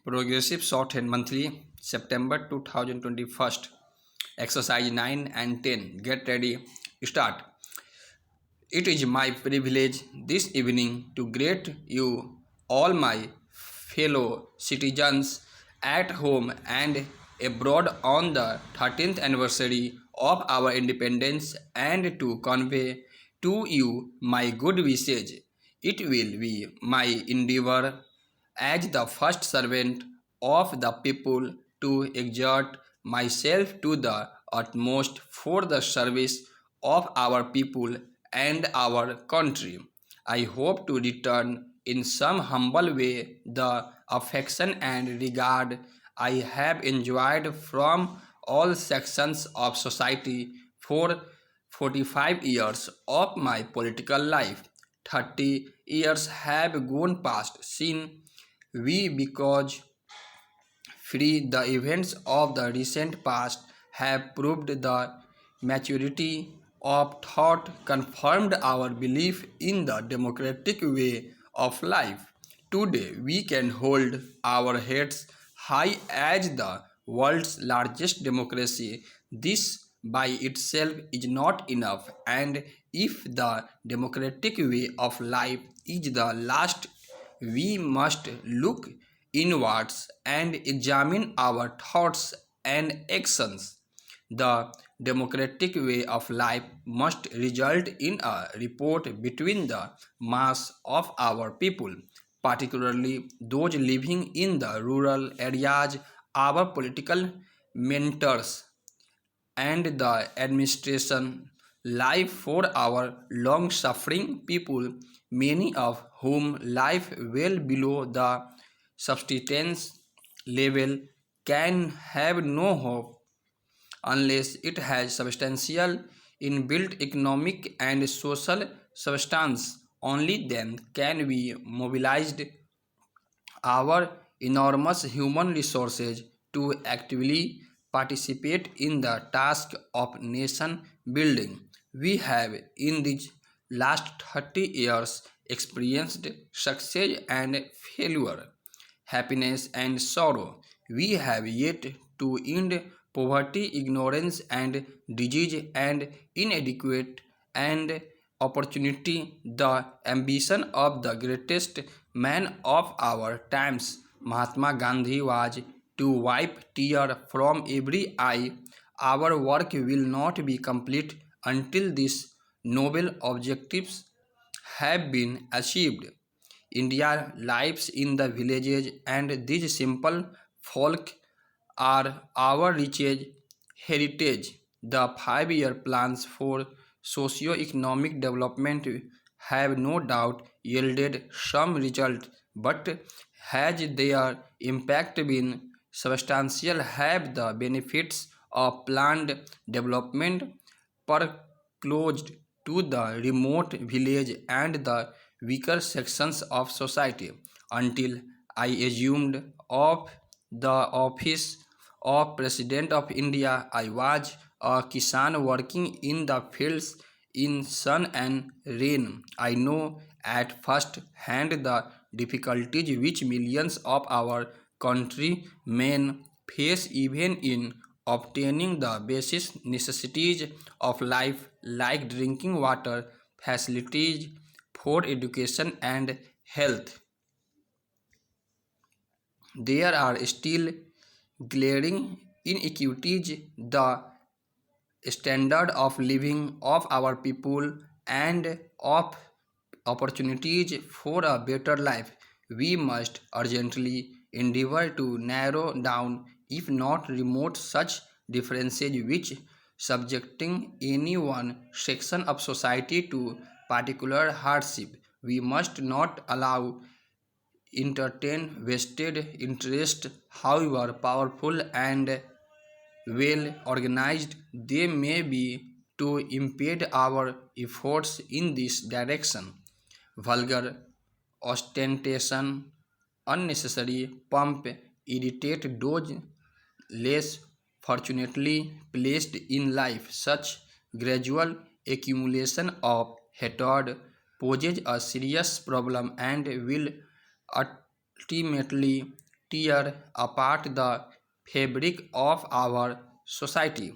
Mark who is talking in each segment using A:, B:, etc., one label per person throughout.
A: Progressive Shorthand Monthly, September 2021. Exercise 9 and 10. Get ready. Start. It is my privilege this evening to greet you, all my fellow citizens at home and abroad on the 13th anniversary of our independence and to convey to you my good wishes. It will be my endeavor as the first servant of the people to exert myself to the utmost for the service of our people and our country. I hope to return in some humble way the affection and regard I have enjoyed from all sections of society for 45 years of my political life. 30 years have gone past since we because free the events of the recent past have proved the maturity of thought, confirmed our belief in the democratic way of life. Today we can hold our heads high as the world's largest democracy. This by itself is not enough, and if the democratic way of life is the last, we must look inwards and examine our thoughts and actions. The democratic way of life must result in a report between the mass of our people, particularly those living in the rural areas. Our political mentors and the administration life for our long suffering people, many of whom live well below the subsistence level, can have no hope unless it has substantial inbuilt economic and social substance. Only then can we mobilize our enormous human resources to actively participate in the task of nation building. We have in these last 30 years experienced success and failure, happiness and sorrow. We have yet to end poverty, ignorance and disease and inadequate and opportunity. The ambition of the greatest man of our times, Mahatma Gandhi, was to wipe tears from every eye. Our work will not be complete until these noble objectives have been achieved. India lives in the villages, and these simple folk are our richest heritage. The 5 year plans for socio-economic development have no doubt yielded some result, but has their impact been substantial? Have the benefits of planned development closed to the remote village and the weaker sections of society? Until I assumed of the office of President of India, I was a Kisan working in the fields in sun and rain. I know at first hand the difficulties which millions of our countrymen face even in obtaining the basic necessities of life like drinking water, facilities for education and health. There are still glaring inequities. The standard of living of our people and of opportunities for a better life, we must urgently endeavor to narrow down, if not remove, such differences which subjecting any one section of society to particular hardship. We must not allow entertain vested interest, however powerful and well organized they may be, to impede our efforts in this direction. Vulgar ostentation, unnecessary pomp irritate those less fortunately placed in life. Such gradual accumulation of hatred poses a serious problem and will ultimately tear apart the fabric of our society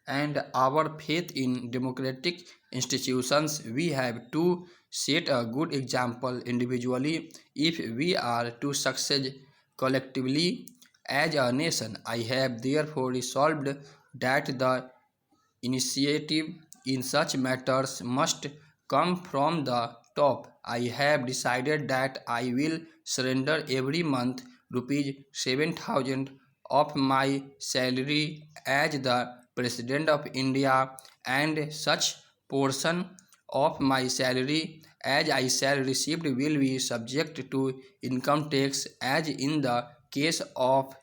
A: and our faith in democratic institutions. We have to set a good example individually if we are to succeed collectively as a nation. I have therefore resolved that the initiative in such matters must come from the top. I have decided that I will surrender every month rupees 7,000 of my salary as the President of India, and such portion of my salary as I shall receive will be subject to income tax as in the case of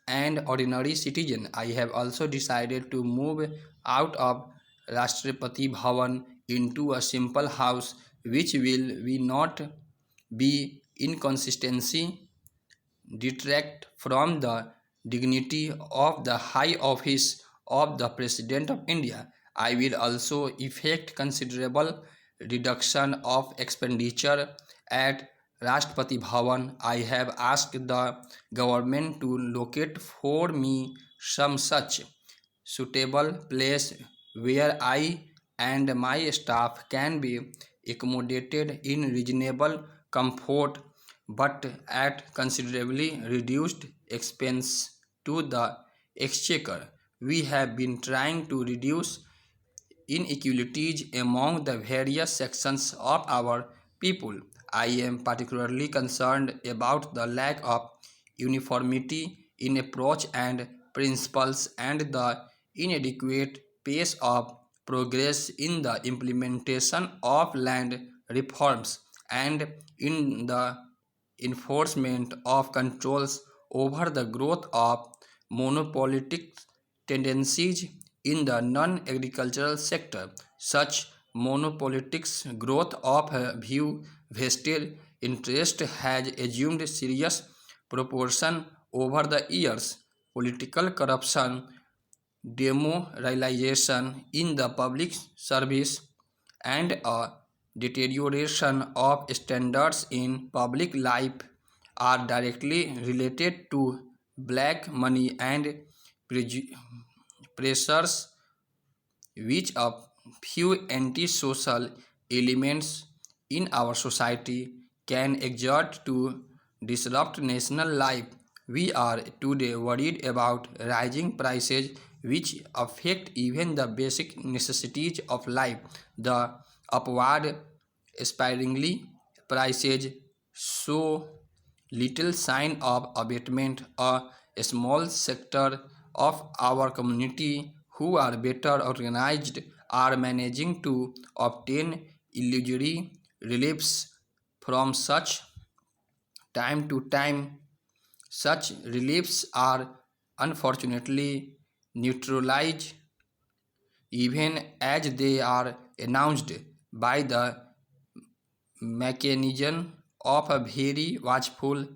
A: an ordinary citizen. I have also decided to move out of Rashtrapati Bhavan into a simple house which will not be inconsistency detract from the dignity of the high office of the President of India. I will also effect considerable reduction of expenditure at Rashtrapati Bhavan. I have asked the government to locate for me some such suitable place where I and my staff can be accommodated in reasonable comfort but at considerably reduced expense to the exchequer. We have been trying to reduce inequalities among the various sections of our people. I am particularly concerned about the lack of uniformity in approach and principles and the inadequate pace of progress in the implementation of land reforms and in the enforcement of controls over the growth of monopolistic tendencies in the non-agricultural sector. Such monopolistic growth of view vested interest has assumed serious proportion over the years. Political corruption, demoralization in the public service, and a deterioration of standards in public life are directly related to black money and pressures which a few antisocial elements in our society can exert to disrupt national life. We are today worried about rising prices which affect even the basic necessities of life. The upward aspiringly prices show little sign of abatement. A small sector of our community who are better organized are managing to obtain illusory reliefs from such time to time. Such reliefs are unfortunately neutralized even as they are announced by the mechanism of a very watchful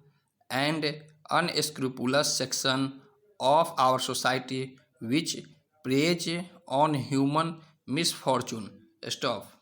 A: and unscrupulous section of our society which preys on human misfortune. Stop.